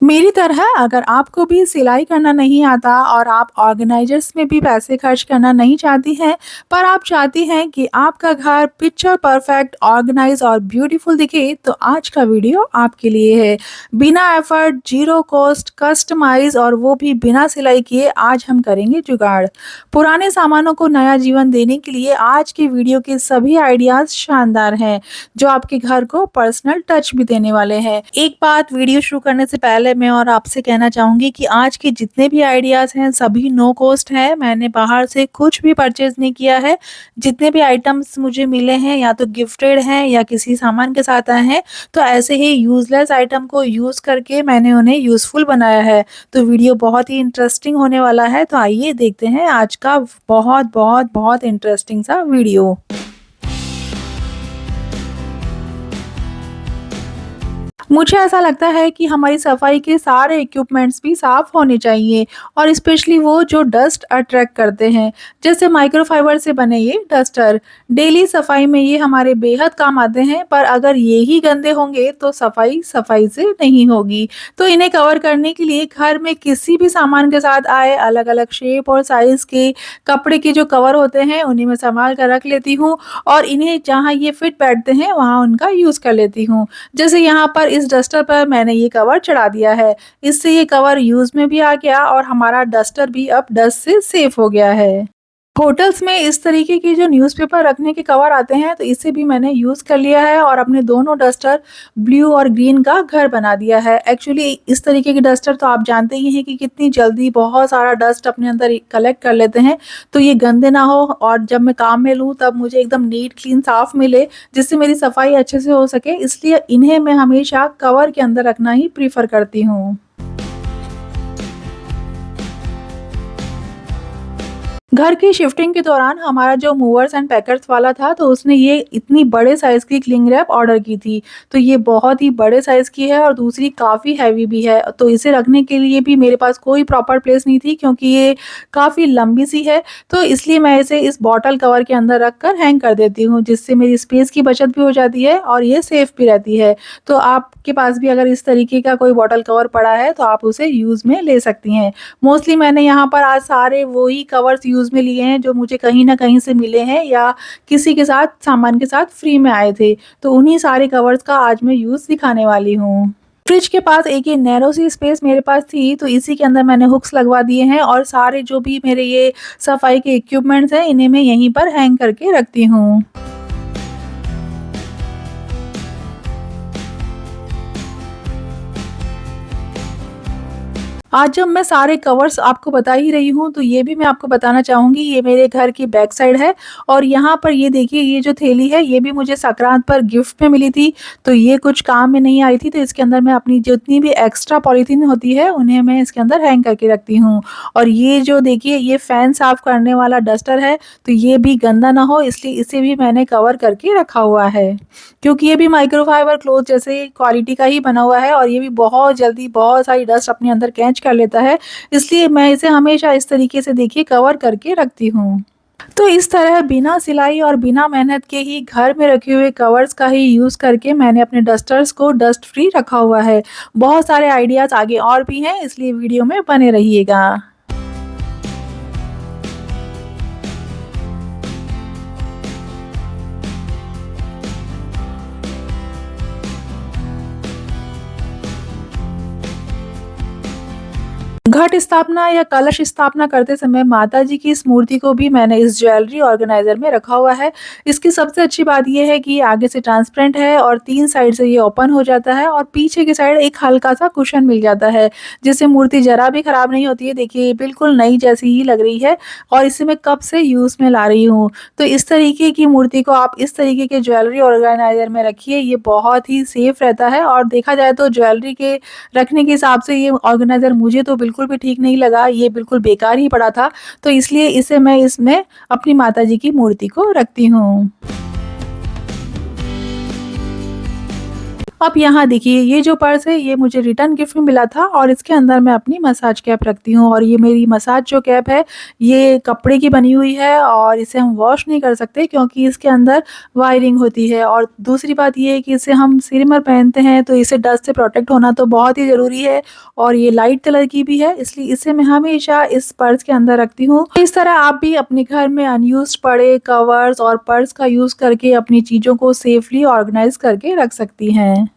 मेरी तरह अगर आपको भी सिलाई करना नहीं आता और आप ऑर्गेनाइजर्स में भी पैसे खर्च करना नहीं चाहती हैं, पर आप चाहती हैं कि आपका घर पिक्चर परफेक्ट, ऑर्गेनाइज और ब्यूटीफुल दिखे, तो आज का वीडियो आपके लिए है। बिना एफर्ट, जीरो कॉस्ट, कस्टमाइज और वो भी बिना सिलाई किए आज हम करेंगे जुगाड़। पुराने सामानों को नया जीवन देने के लिए आज के वीडियो के सभी आइडियाज शानदार हैं, जो आपके घर को पर्सनल टच भी देने वाले हैं। एक बात वीडियो शुरू करने से पहले मैं और आपसे कहना चाहूंगी कि आज के जितने भी आइडियाज हैं सभी नो कॉस्ट है। मैंने बाहर से कुछ भी परचेज नहीं किया है। जितने भी आइटम्स मुझे मिले हैं या तो गिफ्टेड हैं या किसी सामान के साथ आए हैं, तो ऐसे ही यूजलेस आइटम को यूज करके मैंने उन्हें यूजफुल बनाया है। तो वीडियो बहुत ही इंटरेस्टिंग होने वाला है, तो आइए देखते हैं आज का बहुत बहुत बहुत इंटरेस्टिंग सा वीडियो। मुझे ऐसा लगता है कि हमारी सफाई के सारे इक्विपमेंट्स भी साफ होने चाहिए, और स्पेशली वो जो डस्ट अट्रैक्ट करते हैं, जैसे माइक्रोफाइबर से बने ये डस्टर। डेली सफाई में ये हमारे बेहद काम आते हैं, पर अगर ये ही गंदे होंगे तो सफाई सफाई से नहीं होगी। तो इन्हें कवर करने के लिए घर में किसी भी सामान के साथ आए अलग अलग शेप और साइज के कपड़े के जो कवर होते हैं उन्हें मैं संभाल कर रख लेती हूँ, और इन्हें जहाँ ये फिट बैठते हैं वहाँ उनका यूज़ कर लेती हूँ। जैसे यहाँ पर इस डस्टर पर मैंने ये कवर चढ़ा दिया है। इससे ये कवर यूज़ में भी आ गया और हमारा डस्टर भी अब डस्ट से सेफ हो गया है। होटल्स में इस तरीके के जो न्यूज़पेपर रखने के कवर आते हैं, तो इसे भी मैंने यूज़ कर लिया है और अपने दोनों डस्टर ब्लू और ग्रीन का घर बना दिया है। एक्चुअली इस तरीके के डस्टर तो आप जानते ही हैं कि कितनी जल्दी बहुत सारा डस्ट अपने अंदर कलेक्ट कर लेते हैं। तो ये गंदे ना हो और जब मैं काम में लूँ तब मुझे एकदम नीट क्लीन साफ मिले, जिससे मेरी सफाई अच्छे से हो सके, इसलिए इन्हें मैं हमेशा कवर के अंदर रखना ही प्रीफर करती हूँ। घर की शिफ्टिंग के दौरान हमारा जो मूवर्स एंड पैकर्स वाला था, तो उसने ये इतनी बड़े साइज़ की क्लिंग रैप ऑर्डर की थी। तो ये बहुत ही बड़े साइज़ की है और दूसरी काफ़ी हैवी भी है। तो इसे रखने के लिए भी मेरे पास कोई प्रॉपर प्लेस नहीं थी, क्योंकि ये काफ़ी लंबी सी है। तो इसलिए मैं इसे इस बॉटल कवर के अंदर रख कर हैंग कर देती हूँ, जिससे मेरी स्पेस की बचत भी हो जाती है और ये सेफ भी रहती है। तो आपके पास भी अगर इस तरीके का कोई बॉटल कवर पड़ा है तो आप उसे यूज़ में ले सकती हैं। मोस्टली मैंने यहाँ पर आज सारे वही कवर्स यूज़ में लिए हैं जो मुझे कहीं न कहीं से मिले हैं या किसी के साथ सामान के साथ फ्री में आए थे। तो उन्हीं सारे कवर्स का आज मैं यूज़ दिखाने वाली हूँ। फ्रिज के पास एक ये नैरो सी स्पेस मेरे पास थी, तो इसी के अंदर मैंने हुक्स लगवा दिए हैं और सारे जो भी मेरे ये सफाई के इक्विपमेंट्स हैं इन्हें मैं यहीं पर हैंग करके रखती हूँ। आज जब मैं सारे कवर्स आपको बता ही रही हूँ, तो ये भी मैं आपको बताना चाहूँगी, ये मेरे घर की बैक साइड है और यहाँ पर ये देखिए, ये जो थैली है ये भी मुझे संक्रांत पर गिफ्ट में मिली थी। तो ये कुछ काम में नहीं आई थी, तो इसके अंदर मैं अपनी जितनी भी एक्स्ट्रा पॉलीथीन होती है उन्हें मैं इसके अंदर हैंग करके रखती हूँ। और ये जो देखिए, ये फ़ैन साफ़ करने वाला डस्टर है, तो ये भी गंदा ना हो इसलिए इसे भी मैंने कवर करके रखा हुआ है। क्योंकि ये भी माइक्रोफाइबर क्लॉथ जैसे क्वालिटी का ही बना हुआ है और ये भी बहुत जल्दी बहुत सारी डस्ट अपने अंदर कैच कर लेता है, इसलिए मैं इसे हमेशा इस तरीके से देखिए कवर करके रखती हूँ। तो इस तरह बिना सिलाई और बिना मेहनत के ही घर में रखे हुए कवर्स का ही यूज़ करके मैंने अपने डस्टर्स को डस्ट फ्री रखा हुआ है। बहुत सारे आइडियाज़ आगे और भी हैं, इसलिए वीडियो में बने रहिएगा। घट स्थापना या कलश स्थापना करते समय माता जी की इस मूर्ति को भी मैंने इस ज्वेलरी ऑर्गेनाइजर में रखा हुआ है। इसकी सबसे अच्छी बात ये है कि ये आगे से ट्रांसपेरेंट है और 3 साइड से ये ओपन हो जाता है और पीछे की साइड एक हल्का-सा कुशन मिल जाता है, जिससे मूर्ति ज़रा भी खराब नहीं होती है। देखिए, ये बिल्कुल नई जैसी ही लग रही है और इसे मैं कब से यूज़ में ला रही हूँ। तो इस तरीके की मूर्ति को आप इस तरीके के ज्वेलरी ऑर्गेनाइजर में रखिए, ये बहुत ही सेफ रहता है। और देखा जाए तो ज्वेलरी के रखने के हिसाब से ये ऑर्गेनाइज़र मुझे तो बिल्कुल भी ठीक नहीं लगा, ये बिल्कुल बेकार ही पड़ा था। तो इसलिए इसे मैं इसमें अपनी माताजी की मूर्ति को रखती हूँ। अब यहाँ देखिए, ये जो पर्स है ये मुझे रिटर्न गिफ्ट में मिला था और इसके अंदर मैं अपनी मसाज कैप रखती हूँ और ये मेरी मसाज जो कैप है ये कपड़े की बनी हुई है और इसे हम वॉश नहीं कर सकते क्योंकि इसके अंदर वायरिंग होती है। और दूसरी बात ये है कि इसे हम सिर में पहनते हैं तो इसे डस्ट से प्रोटेक्ट होना तो बहुत ही ज़रूरी है और ये लाइट कलर की भी है, इसलिए इसे मैं हमेशा इस पर्स के अंदर रखती हूँ। इस तरह आप भी अपने घर में अनयूज्ड पड़े कवर्स और पर्स का यूज़ करके अपनी चीज़ों को सेफली ऑर्गेनाइज करके रख सकती हैं।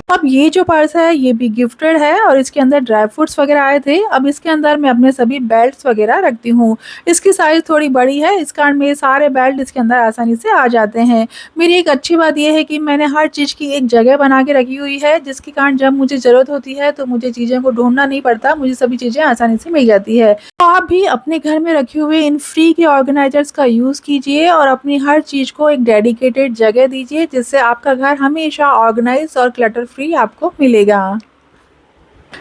अब ये जो पर्स है ये भी गिफ्टेड है और इसके अंदर ड्राई फ्रूट्स वगैरह आए थे। अब इसके अंदर मैं अपने सभी बेल्ट्स वगैरह रखती हूँ। इसकी साइज़ थोड़ी बड़ी है, इस कारण मेरे सारे बेल्ट इसके अंदर आसानी से आ जाते हैं। मेरी एक अच्छी बात ये है कि मैंने हर चीज़ की एक जगह बना के रखी हुई है, जिसके कारण जब मुझे ज़रूरत होती है तो मुझे चीज़ों को ढूँढना नहीं पड़ता, मुझे सभी चीज़ें आसानी से मिल जाती है। तो आप भी अपने घर में रखे हुए इन फ्री के ऑर्गेनाइज़र्स का यूज़ कीजिए और अपनी हर चीज़ को एक डेडिकेटेड जगह दीजिए, जिससे आपका घर हमेशा ऑर्गेनाइज़ और क्लटर फ्री आपको मिलेगा।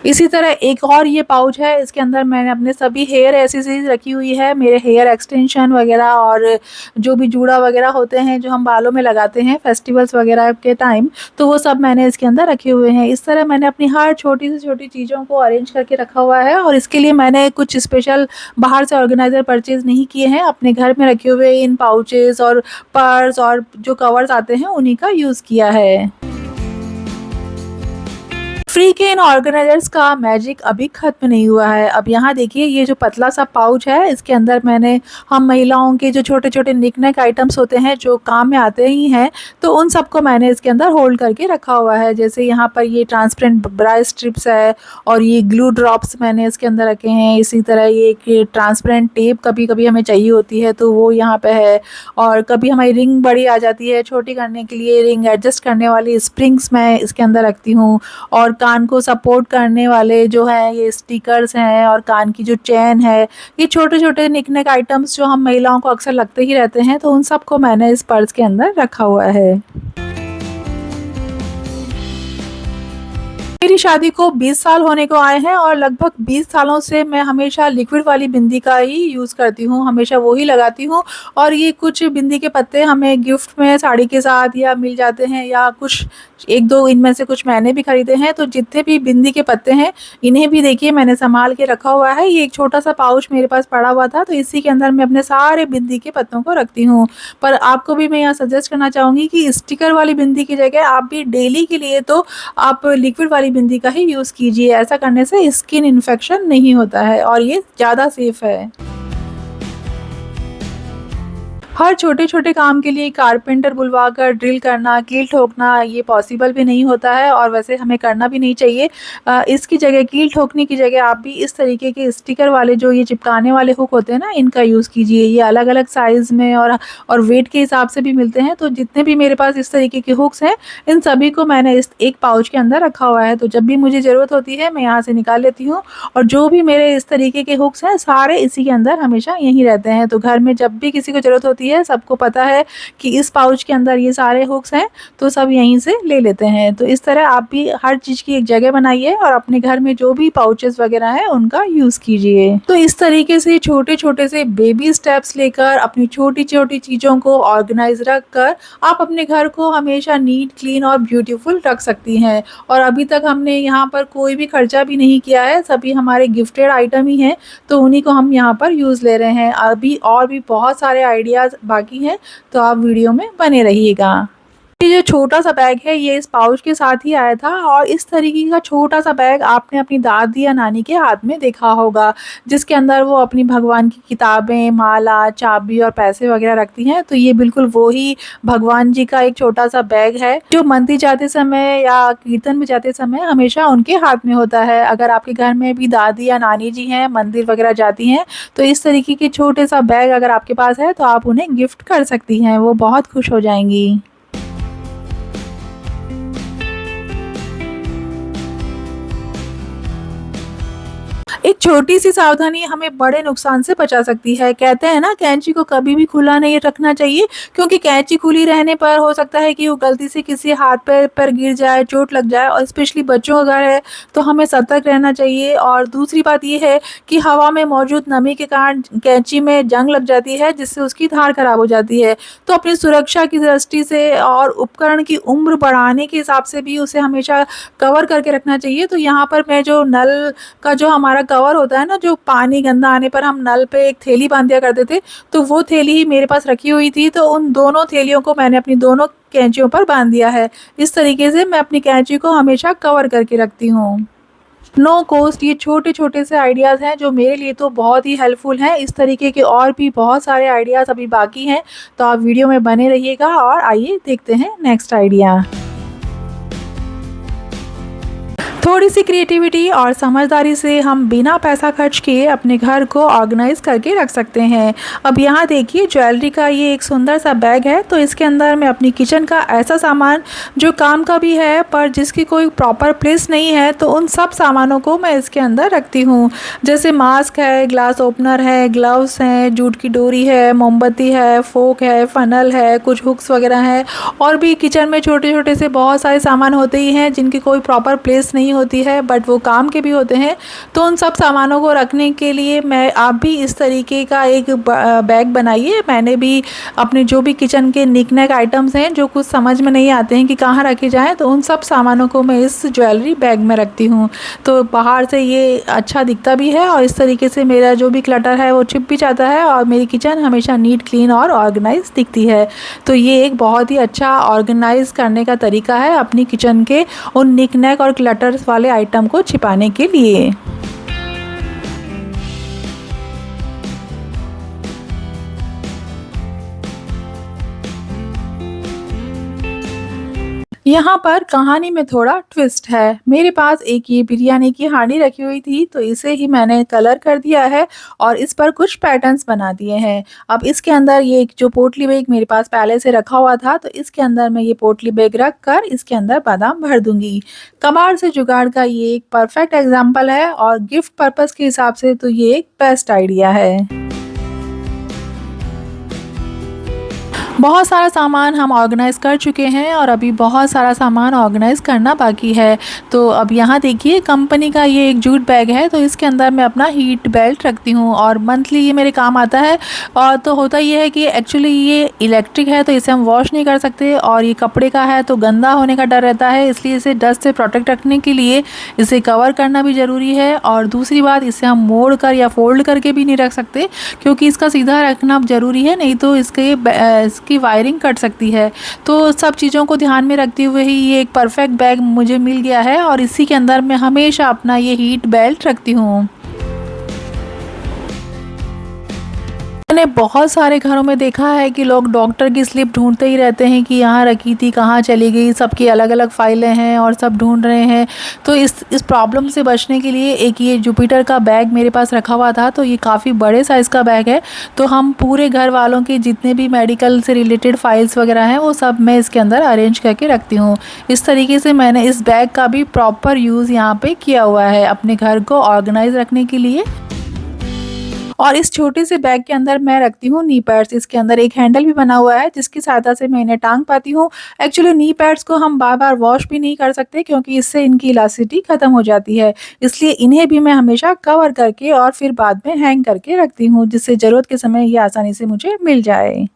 इसी तरह एक और ये पाउच है, इसके अंदर मैंने अपने सभी हेयर एक्सेसरीज़ रखी हुई है, मेरे हेयर एक्सटेंशन वगैरह और जो भी जूड़ा वगैरह होते हैं जो हम बालों में लगाते हैं फेस्टिवल्स वगैरह के टाइम, तो वो सब मैंने इसके अंदर रखे हुए हैं। इस तरह मैंने अपनी हर छोटी से छोटी चीज़ों को अरेंज करके रखा हुआ है और इसके लिए मैंने कुछ स्पेशल बाहर से ऑर्गेनाइज़र परचेज़ नहीं किए हैं, अपने घर में रखे हुए इन पाउचेज़ और पर्स और जो कवर्स आते हैं उन्हीं का यूज़ किया है। फ्री के इन ऑर्गेनाइजर्स का मैजिक अभी खत्म नहीं हुआ है। अब यहाँ देखिए, ये जो पतला सा पाउच है इसके अंदर मैंने हम महिलाओं के जो छोटे-छोटे निक-नैक आइटम्स होते हैं जो काम में आते ही हैं, तो उन सबको मैंने इसके अंदर होल्ड करके रखा हुआ है। जैसे यहाँ पर ये ट्रांसपेरेंट ब्रा स्ट्रिप्स है और ये ग्लू ड्रॉप्स मैंने इसके अंदर रखे हैं। इसी तरह ये एक ट्रांसपेरेंट टेप कभी-कभी हमें चाहिए होती है तो वो यहाँ पे है और कभी हमारी रिंग बड़ी आ जाती है छोटी करने के लिए रिंग एडजस्ट करने वाली स्प्रिंग्स मैं इसके अंदर रखती हूँ और कान को सपोर्ट करने वाले जो हैं ये स्टिकर्स हैं और कान की जो चेन है, ये छोटे-छोटे निक-नैक आइटम्स जो हम महिलाओं को अक्सर लगते ही रहते हैं, तो उन सबको मैंने इस पर्स के अंदर रखा हुआ है। मेरी शादी को 20 साल होने को आए हैं और लगभग 20 सालों से मैं हमेशा लिक्विड वाली बिंदी का ही यूज़ करती हूँ, हमेशा वो ही लगाती हूँ और ये कुछ बिंदी के पत्ते हमें गिफ्ट में साड़ी के साथ या मिल जाते हैं या कुछ 1-2 इनमें से कुछ मैंने भी खरीदे हैं, तो जितने भी बिंदी के पत्ते हैं, इन्हें भी देखिए मैंने सँभाल के रखा हुआ है। ये एक छोटा-सा पाउच मेरे पास पड़ा हुआ था, तो इसी के अंदर मैं अपने सारे बिंदी के पत्तों को रखती हूँ। पर आपको भी मैं यहाँ सजेस्ट करना चाहूँगी कि स्टिकर वाली बिंदी की जगह आप भी डेली के लिए तो आप लिक्विड वाली बिंदी का ही यूज़ कीजिए। ऐसा करने से स्किन इन्फेक्शन नहीं होता है और ये ज़्यादा सेफ़ है। हर छोटे-छोटे काम के लिए कारपेंटर बुलवाकर ड्रिल करना, कील ठोकना ये पॉसिबल भी नहीं होता है और वैसे हमें करना भी नहीं चाहिए। इसकी जगह कील ठोकने की जगह आप भी इस तरीके के स्टिकर वाले जो ये चिपकाने वाले हुक होते हैं ना, इनका यूज़ कीजिए। ये अलग-अलग साइज़ में और वेट के हिसाब से भी मिलते हैं, तो जितने भी मेरे पास इस तरीके के हुक्स हैं, इन सभी को मैंने इस एक पाउच के अंदर रखा हुआ है। तो जब भी मुझे ज़रूरत होती है, मैं यहाँ से निकाल लेती हूँ और जो भी मेरे इस तरीके के हुक्स हैं, सारे इसी के अंदर हमेशा यहीं रहते हैं। तो घर में जब भी किसी को ज़रूरत होती है, सबको पता है कि इस पाउच के अंदर ये सारे हुक्स हैं, तो सब यहीं से ले लेते हैं। तो इस तरह आप भी हर चीज़ की एक जगह बनाइए और अपने घर में जो भी पाउचेज़ वगैरह हैं, उनका यूज़ कीजिए। तो इस तरीके से छोटे-छोटे से बेबी स्टेप्स लेकर अपनी छोटी-छोटी चीज़ों को ऑर्गेनाइज़ रख कर आप अपने घर को हमेशा नीट, क्लीन और ब्यूटीफुल रख सकती हैं। और अभी तक हमने यहाँ पर कोई भी खर्चा भी नहीं किया है, सभी हमारे गिफ्टेड आइटम ही हैं, तो उन्हीं को हम यहाँ पर यूज़ ले रहे हैं। अभी और भी बहुत सारे आइडियाज़ बाकी हैं, तो आप वीडियो में बने रहिएगा। ये जो छोटा-सा बैग है ये इस पाउच के साथ ही आया था और इस तरीके का छोटा-सा बैग आपने अपनी दादी या नानी के हाथ में देखा होगा, जिसके अंदर वो अपनी भगवान की किताबें, माला, चाबी और पैसे वगैरह रखती हैं। तो ये बिल्कुल वो ही भगवान जी का एक छोटा-सा बैग है, जो मंदिर जाते समय या कीर्तन में जाते समय हमेशा उनके हाथ में होता है। अगर आपके घर में भी दादी या नानी जी हैं, मंदिर वगैरह जाती हैं, तो इस तरीके के छोटे-सा बैग अगर आपके पास है, तो आप उन्हें गिफ्ट कर सकती हैं, वो बहुत खुश हो जाएँगी। एक एक छोटी-सी सावधानी हमें बड़े नुकसान से बचा सकती है। कहते हैं ना, कैंची को कभी भी खुला नहीं रखना चाहिए, क्योंकि कैंची खुली रहने पर हो सकता है कि वो गलती से किसी हाथ पैर पर गिर जाए, चोट लग जाए, और स्पेशली बच्चों का घर है तो हमें सतर्क रहना चाहिए। और दूसरी बात ये है कि हवा में मौजूद नमी के कारण कैंची में जंग लग जाती है, जिससे उसकी धार खराब हो जाती है। तो अपनी सुरक्षा की दृष्टि से और उपकरण की उम्र बढ़ाने के हिसाब से भी उसे हमेशा कवर करके रखना चाहिए। तो यहाँ पर मैं जो नल का जो हमारा कवर होता है ना, जो पानी गंदा आने पर हम नल पे एक थैली बांध दिया करते थे, तो वो थैली ही मेरे पास रखी हुई थी। तो उन दोनों थैलियों को मैंने अपनी दोनों कैंचियों पर बांध दिया है। इस तरीके से मैं अपनी कैंची को हमेशा कवर करके रखती हूँ। नो कॉस्ट, ये छोटे-छोटे से आइडियाज़ हैं जो मेरे लिए तो बहुत ही हेल्पफुल हैं। इस तरीके के और भी बहुत सारे आइडियाज़ अभी बाकी हैं, तो आप वीडियो में बने रहिएगा और आइए देखते हैं नेक्स्ट आइडिया। थोड़ी-सी क्रिएटिविटी और समझदारी से हम बिना पैसा खर्च किए अपने घर को ऑर्गेनाइज़ करके रख सकते हैं। अब यहाँ देखिए, ज्वेलरी का ये एक सुंदर सा बैग है, तो इसके अंदर मैं अपनी किचन का ऐसा सामान जो काम का भी है पर जिसकी कोई प्रॉपर प्लेस नहीं है, तो उन सब सामानों को मैं इसके अंदर रखती हूँ। जैसे मास्क है, ग्लास ओपनर है, ग्लव्स हैं, जूट की डोरी है, मोमबत्ती है, फोक है, फनल है, कुछ हुक्स वगैरह हैं, और भी किचन में छोटे-छोटे से बहुत सारे सामान होते ही हैं जिनकी कोई प्रॉपर प्लेस नहीं होती है, बट वो काम के भी होते हैं। तो उन सब सामानों को रखने के लिए आप भी इस तरीके का एक बैग बनाइए। मैंने भी अपने जो भी किचन के निक-नैक आइटम्स हैं जो कुछ समझ में नहीं आते हैं कि कहाँ रखे जाएँ, तो उन सब सामानों को मैं इस ज्वेलरी बैग में रखती हूँ। तो बाहर से ये अच्छा दिखता भी है और इस तरीके से मेरा जो भी क्लटर है वो छिप भी जाता है और मेरी किचन हमेशा नीट, क्लीन और ऑर्गेनाइज़ दिखती है। तो ये एक बहुत ही अच्छा ऑर्गेनाइज़ करने का तरीका है अपनी किचन के उन निक-नैक और क्लटर्स वाले आइटम को छिपाने के लिए। यहाँ पर कहानी में थोड़ा ट्विस्ट है। मेरे पास एक ये बिरयानी की हांडी रखी हुई थी, तो इसे ही मैंने कलर कर दिया है और इस पर कुछ पैटर्न्स बना दिए हैं। अब इसके अंदर ये एक जो पोटली बैग मेरे पास पहले से रखा हुआ था, तो इसके अंदर मैं ये पोटली बैग रख कर इसके अंदर बादाम भर दूँगी। कबाड़ से जुगाड़ का ये एक परफेक्ट एग्ज़ाम्पल है और गिफ्ट पर्पज़ के हिसाब से तो ये एक बेस्ट आइडिया है। बहुत सारा सामान हम ऑर्गेनाइज़ कर चुके हैं और अभी बहुत सारा सामान ऑर्गेनाइज़ करना बाकी है। तो अब यहाँ देखिए, कंपनी का ये एक जूट बैग है, तो इसके अंदर मैं अपना हीट बेल्ट रखती हूँ और मंथली ये मेरे काम आता है। और तो होता ये है कि एक्चुअली ये इलेक्ट्रिक है, तो इसे हम वॉश नहीं कर सकते और ये कपड़े का है तो गंदा होने का डर रहता है, इसलिए इसे डस्ट से प्रोटेक्ट रखने के लिए इसे कवर करना भी ज़रूरी है। और दूसरी बात, इसे हम मोड़ कर या फोल्ड करके भी नहीं रख सकते, क्योंकि इसका सीधा रखना ज़रूरी है, नहीं तो इसकी वायरिंग कट सकती है। तो सब चीज़ों को ध्यान में रखते हुए ही ये एक परफेक्ट बैग मुझे मिल गया है और इसी के अंदर मैं हमेशा अपना ये हीट बेल्ट रखती हूँ। मैंने बहुत सारे घरों में देखा है कि लोग डॉक्टर की स्लिप ढूंढते ही रहते हैं कि यहाँ रखी थी, कहाँ चली गई, सबकी अलग-अलग फाइलें हैं और सब ढूंढ रहे हैं। तो इस प्रॉब्लम से बचने के लिए एक ये जुपिटर का बैग मेरे पास रखा हुआ था, तो ये काफ़ी बड़े साइज़ का बैग है। तो हम पूरे घर वालों के जितने भी मेडिकल से रिलेटेड फाइल्स वगैरह हैं वो सब मैं इसके अंदर अरेंज करके रखती हूँ। इस तरीके से मैंने इस बैग का भी प्रॉपर यूज़ यहाँ पे किया हुआ है अपने घर को ऑर्गेनाइज़ रखने के लिए। और इस छोटे से बैग के अंदर मैं रखती हूँ नी पैड्स। इसके अंदर एक हैंडल भी बना हुआ है जिसकी सहायता से मैं इन्हें टांग पाती हूँ। एक्चुअली नी पैड्स को हम बार-बार वॉश भी नहीं कर सकते, क्योंकि इससे इनकी इलास्टिसिटी खत्म हो जाती है। इसलिए इन्हें भी मैं हमेशा कवर करके और फिर बाद में हैंग करके रखती हूँ, जिससे ज़रूरत के समय ये आसानी से मुझे मिल जाए।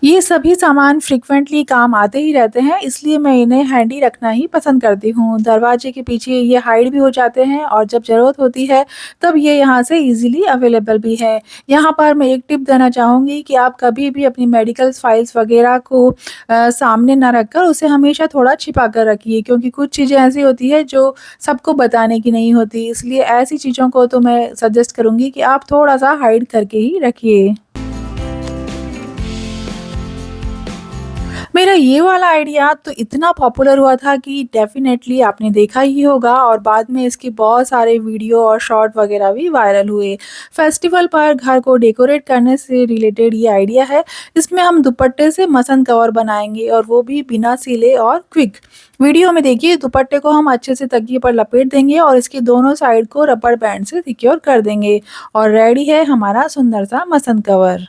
ये सभी सामान फ्रीक्वेंटली काम आते ही रहते हैं, इसलिए मैं इन्हें हैंडी रखना ही पसंद करती हूँ। दरवाजे के पीछे ये हाइड भी हो जाते हैं और जब ज़रूरत होती है तब ये यहाँ से ईज़िली अवेलेबल भी है। यहाँ पर मैं एक टिप देना चाहूँगी कि आप कभी भी अपनी मेडिकल फाइल्स वगैरह को सामने ना रखकर उसे हमेशा थोड़ा छिपा कर रखिए, क्योंकि कुछ चीज़ें ऐसी होती है जो सबको बताने की नहीं होती। इसलिए ऐसी चीज़ों को तो मैं सजेस्ट करूँगी कि आप थोड़ा-सा हाइड करके ही रखिए। मेरा ये वाला आइडिया तो इतना पॉपुलर हुआ था कि डेफ़िनेटली आपने देखा ही होगा और बाद में इसके बहुत सारे वीडियो और शॉर्ट वगैरह भी वायरल हुए। फेस्टिवल पर घर को डेकोरेट करने से रिलेटेड ये आइडिया है। इसमें हम दुपट्टे से मसन कवर बनाएँगे और वो भी बिना सिले और क्विक। वीडियो में देखिए दुपट्टे को हम अच्छे से तकिए पर लपेट देंगे और इसके दोनों साइड को रबर बैंड से सिक्योर कर देंगे और रेडी है हमारा सुंदर सा मसन कवर।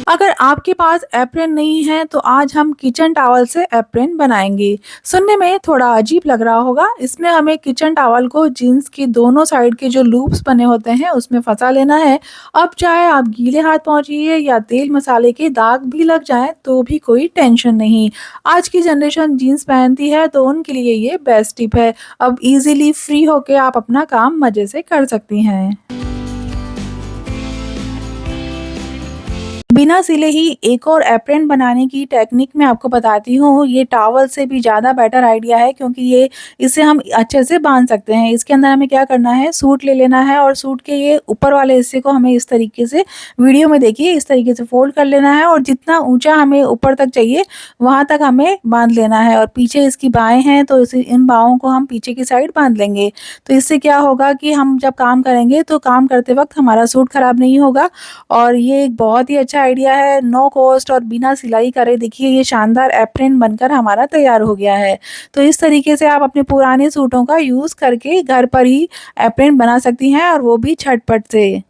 अगर आपके पास एप्रन नहीं है तो आज हम किचन टॉवल से एप्रन बनाएंगे। सुनने में थोड़ा अजीब लग रहा होगा। इसमें हमें किचन टॉवल को जीन्स के दोनों साइड के जो लूप्स बने होते हैं उसमें फंसा लेना है। अब चाहे आप गीले हाथ पहुंचिए या तेल मसाले के दाग भी लग जाएं तो भी कोई टेंशन नहीं। आज की जनरेशन जीन्स पहनती है तो उनके लिए ये बेस्ट टिप है। अब इजीली फ्री होके आप अपना काम मजे से कर सकती हैं। बिना सिले ही एक और एप्रन बनाने की टेक्निक मैं आपको बताती हूँ। ये टॉवल से भी ज़्यादा बेटर आइडिया है क्योंकि ये इसे हम अच्छे से बांध सकते हैं। इसके अंदर हमें क्या करना है, सूट ले लेना है और सूट के ये ऊपर वाले हिस्से को हमें इस तरीके से, वीडियो में देखिए, इस तरीके से फोल्ड कर लेना है और जितना ऊंचा हमें ऊपर तक चाहिए वहाँ तक हमें बांध लेना है। और पीछे इसकी बाहें हैं तो इन बाहों को हम पीछे की साइड बांध लेंगे। तो इससे क्या होगा कि हम जब काम करेंगे तो काम करते वक्त हमारा सूट खराब नहीं होगा। और ये एक बहुत ही अच्छा आइडिया है, नो कॉस्ट और बिना सिलाई करे। देखिए ये शानदार एप्रन बनकर हमारा तैयार हो गया है। तो इस तरीके से आप अपने पुराने सूटों का यूज़ करके घर पर ही एप्रन बना सकती हैं और वो भी झटपट से।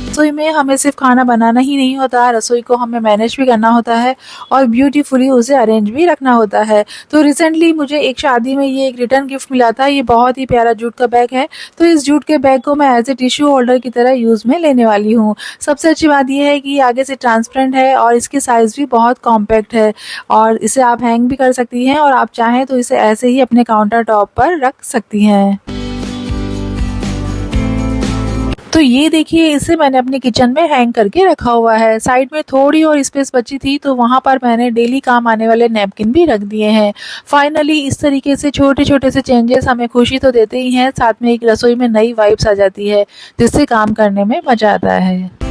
रसोई में हमें सिर्फ खाना बनाना ही नहीं होता, रसोई को हमें मैनेज भी करना होता है और ब्यूटीफुली उसे अरेंज भी रखना होता है। तो रिसेंटली मुझे एक शादी में ये एक रिटर्न गिफ्ट मिला था। ये बहुत ही प्यारा जूट का बैग है। तो इस जूट के बैग को मैं एज ए टिश्यू होल्डर की तरह यूज़ में लेने वाली हूँ। सबसे अच्छी बात यह है कि ये आगे से ट्रांसपेरेंट है और इसकी साइज़ भी बहुत कॉम्पैक्ट है और इसे आप हैंग भी कर सकती हैं और आप चाहें तो इसे ऐसे ही अपने काउंटर टॉप पर रख सकती हैं। तो ये देखिए इसे मैंने अपने किचन में हैंग करके रखा हुआ है। साइड में थोड़ी और स्पेस बची थी तो वहाँ पर मैंने डेली काम आने वाले नैपकिन भी रख दिए हैं। फाइनली इस तरीके से छोटे छोटे से चेंजेस हमें खुशी तो देते ही हैं, साथ में एक रसोई में नई वाइब्स आ जाती है जिससे काम करने में मजा आता है।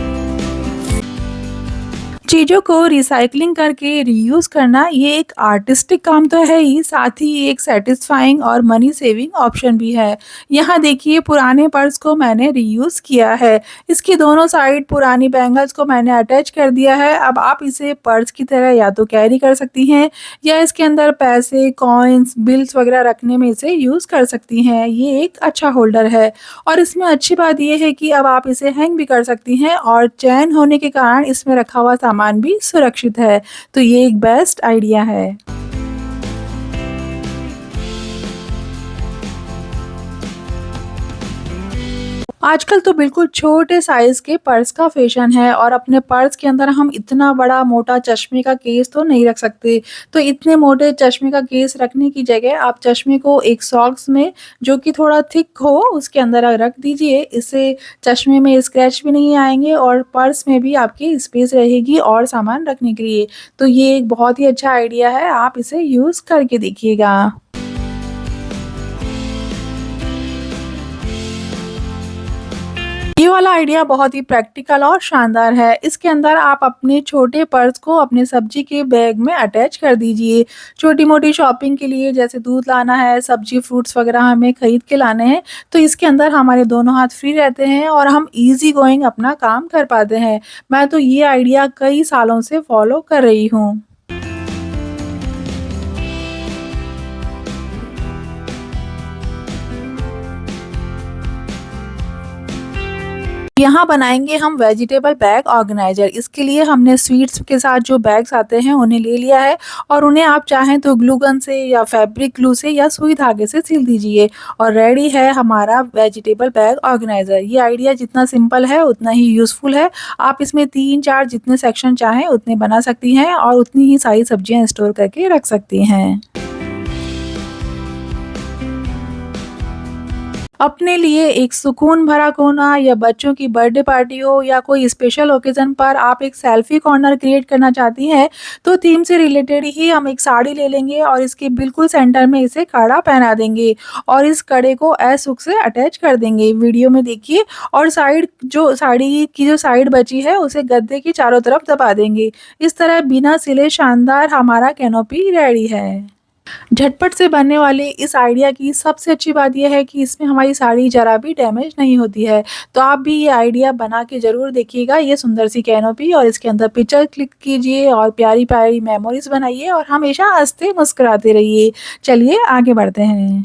चीज़ों को रिसाइकलिंग करके रीयूज़ करना ये एक आर्टिस्टिक काम तो है ही, साथ ही एक सैटिस्फाइंग और मनी सेविंग ऑप्शन भी है। यहाँ देखिए पुराने पर्स को मैंने रीयूज़ किया है। इसकी दोनों साइड पुरानी बैंगल्स को मैंने अटैच कर दिया है। अब आप इसे पर्स की तरह या तो कैरी कर सकती हैं या इसके अंदर पैसे, कॉइन्स, बिल्स वगैरह रखने में इसे यूज़ कर सकती हैं। ये एक अच्छा होल्डर है और इसमें अच्छी बात ये है कि अब आप इसे हैंग भी कर सकती हैं और चैन होने के कारण इसमें रखा हुआ सामान भी सुरक्षित है। तो ये एक बेस्ट आइडिया है। आजकल तो बिल्कुल छोटे साइज के पर्स का फैशन है और अपने पर्स के अंदर हम इतना बड़ा मोटा चश्मे का केस तो नहीं रख सकते। तो इतने मोटे चश्मे का केस रखने की जगह आप चश्मे को एक सॉक्स में, जो कि थोड़ा थिक हो, उसके अंदर रख दीजिए। इससे चश्मे में स्क्रैच भी नहीं आएंगे और पर्स में भी आपकी स्पेस रहेगी और सामान रखने के लिए। तो ये एक बहुत ही अच्छा आइडिया है, आप इसे यूज़ करके देखिएगा। ये वाला आइडिया बहुत ही प्रैक्टिकल और शानदार है। इसके अंदर आप अपने छोटे पर्स को अपने सब्जी के बैग में अटैच कर दीजिए। छोटी-मोटी शॉपिंग के लिए, जैसे दूध लाना है, सब्जी फ्रूट्स वगैरह हमें खरीद के लाने हैं, तो इसके अंदर हमारे दोनों हाथ फ्री रहते हैं और हम ईज़ी गोइंग अपना काम कर पाते हैं। मैं तो ये आइडिया कई सालों से फॉलो कर रही हूँ। यहाँ बनाएंगे हम वेजिटेबल बैग ऑर्गेनाइजर। इसके लिए हमने स्वीट्स के साथ जो बैग्स आते हैं उन्हें ले लिया है और उन्हें आप चाहें तो ग्लू गन से या फैब्रिक ग्लू से या सुई धागे से सिल दीजिए और रेडी है हमारा वेजिटेबल बैग ऑर्गेनाइजर। ये आइडिया जितना सिंपल है उतना ही यूज़फुल है। आप इसमें 3-4 जितने सेक्शन चाहें उतने बना सकती हैं और उतनी ही सारी सब्जियाँ स्टोर करके रख सकती हैं। अपने लिए एक सुकून भरा कोना या बच्चों की बर्थडे पार्टी हो या कोई स्पेशल ओकेज़न पर आप एक सेल्फी कॉर्नर क्रिएट करना चाहती हैं, तो थीम से रिलेटेड ही हम एक साड़ी ले लेंगे और इसके बिल्कुल सेंटर में इसे कड़ा पहना देंगे और इस कड़े को ऐस हुक से अटैच कर देंगे। वीडियो में देखिए और साइड जो साड़ी की जो साइड बची है उसे गद्दे की चारों तरफ दबा देंगे। इस तरह बिना सिले शानदार हमारा कैनोपी रेडी है। झटपट से बनने वाले इस आइडिया की सबसे अच्छी बात ये है कि इसमें हमारी साड़ी ज़रा भी डैमेज नहीं होती है। तो आप भी ये आइडिया बना के ज़रूर देखिएगा, ये सुंदर सी कैनोपी और इसके अंदर पिक्चर क्लिक कीजिए और प्यारी-प्यारी मेमोरीज़ बनाइए और हमेशा हँसते मुस्कुराते रहिए। चलिए आगे बढ़ते हैं।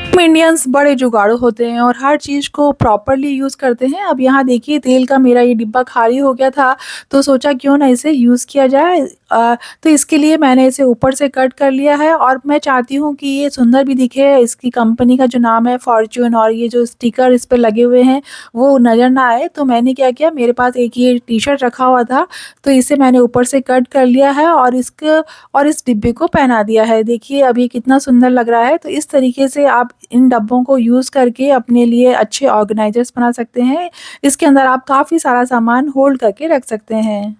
हम इंडियंस बड़े जुगाड़ू होते हैं और हर चीज़ को प्रॉपर्ली यूज़ करते हैं। अब यहाँ देखिए तेल का मेरा ये डिब्बा खाली हो गया था, तो सोचा क्यों ना इसे यूज़ किया जाए। तो इसके लिए मैंने इसे ऊपर से कट कर लिया है और मैं चाहती हूँ कि ये सुंदर भी दिखे। इसकी कंपनी का जो नाम है फॉर्च्यून और ये जो स्टिकर इस पे लगे हुए हैं, वो नज़र ना आए। तो मैंने क्या किया, मेरे पास एक ये टी-शर्ट रखा हुआ था, तो इसे मैंने ऊपर से कट कर लिया है और इस डिब्बे को पहना दिया है। देखिए अब ये कितना सुंदर लग रहा है। तो इस तरीके से आप इन डब्बों को यूज़ करके अपने लिए अच्छे ऑर्गेनाइज़र्स बना सकते हैं। इसके अंदर आप काफ़ी सारा सामान होल्ड करके रख सकते हैं।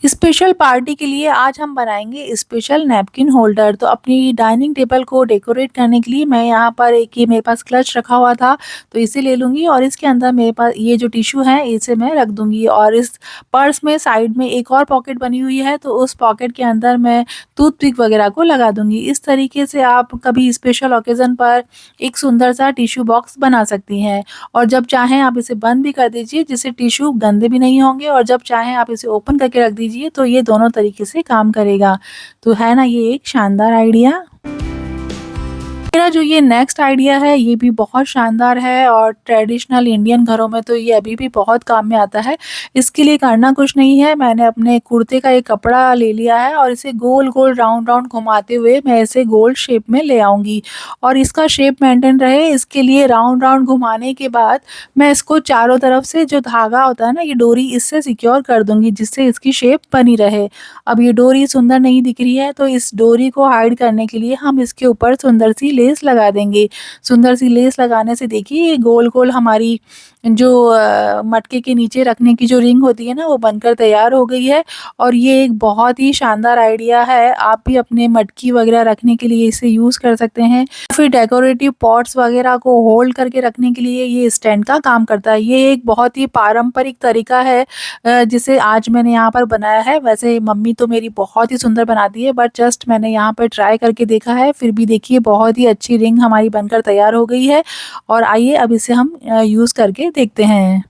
स्पेशल पार्टी के लिए आज हम बनाएँगे स्पेशल नैपकिन होल्डर। तो अपनी डाइनिंग टेबल को डेकोरेट करने के लिए मैं यहाँ पर एक ये मेरे पास क्लच रखा हुआ था, तो इसे ले लूँगी और इसके अंदर मेरे पास ये जो टिश्यू है इसे मैं रख दूँगी और इस पर्स में साइड में एक और पॉकेट बनी हुई है, तो उस पॉकेट के अंदर मैं टूथपिक वगैरह को लगा दूँगी। इस तरीके से आप कभी स्पेशल ओकेज़न पर एक सुंदर सा टिश्यू बॉक्स बना सकती हैं और जब चाहें आप इसे बंद भी कर दीजिए, जिससे टिश्यू गंदे भी नहीं होंगे और जब चाहें आप इसे ओपन करके रख दीजिए, तो ये दोनों तरीके से काम करेगा। तो है ना ये एक शानदार आइडिया? मेरा जो ये नेक्स्ट आइडिया है ये भी बहुत शानदार है और ट्रेडिशनल इंडियन घरों में तो ये अभी भी बहुत काम में आता है। इसके लिए करना कुछ नहीं है, मैंने अपने कुर्ते का एक कपड़ा ले लिया है और इसे गोल-गोल राउंड-राउंड घुमाते हुए मैं इसे गोल शेप में ले आऊँगी और इसका शेप मेंटेन रहे इसके लिए राउंड-राउंड घुमाने के बाद मैं इसको चारों तरफ से जो धागा होता है ना, ये डोरी इससे सिक्योर कर दूँगी जिससे इसकी शेप बनी रहे। अब ये डोरी सुंदर नहीं दिख रही है, तो इस डोरी को हाइड करने के लिए हम इसके ऊपर सुंदर सी लेस लगा देंगे। सुंदर सी लेस लगाने से देखिए ये गोल-गोल हमारी जो मटके के नीचे रखने की जो रिंग होती है ना, वो बनकर तैयार हो गई है और ये एक बहुत ही शानदार आइडिया है। आप भी अपने मटकी वगैरह रखने के लिए इसे यूज़ कर सकते हैं। फिर डेकोरेटिव पॉट्स वगैरह को होल्ड करके रखने के लिए ये स्टैंड का काम करता है। ये एक बहुत ही पारंपरिक तरीका है जिसे आज मैंने यहाँ पर बनाया है। वैसे मम्मी तो मेरी बहुत ही सुंदर बनाती है, बट जस्ट मैंने यहाँ पर ट्राई करके देखा है। फिर भी देखिए बहुत ही अच्छी रिंग हमारी बनकर तैयार हो गई है और आइए अब इसे हम यूज़ करके देखते हैं।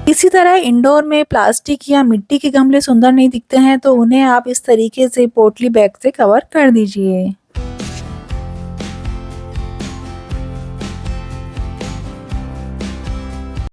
इसी तरह इंडोर में प्लास्टिक या मिट्टी के गमले सुंदर नहीं दिखते हैं, तो उन्हें आप इस तरीके से पोटली बैग से कवर कर दीजिए।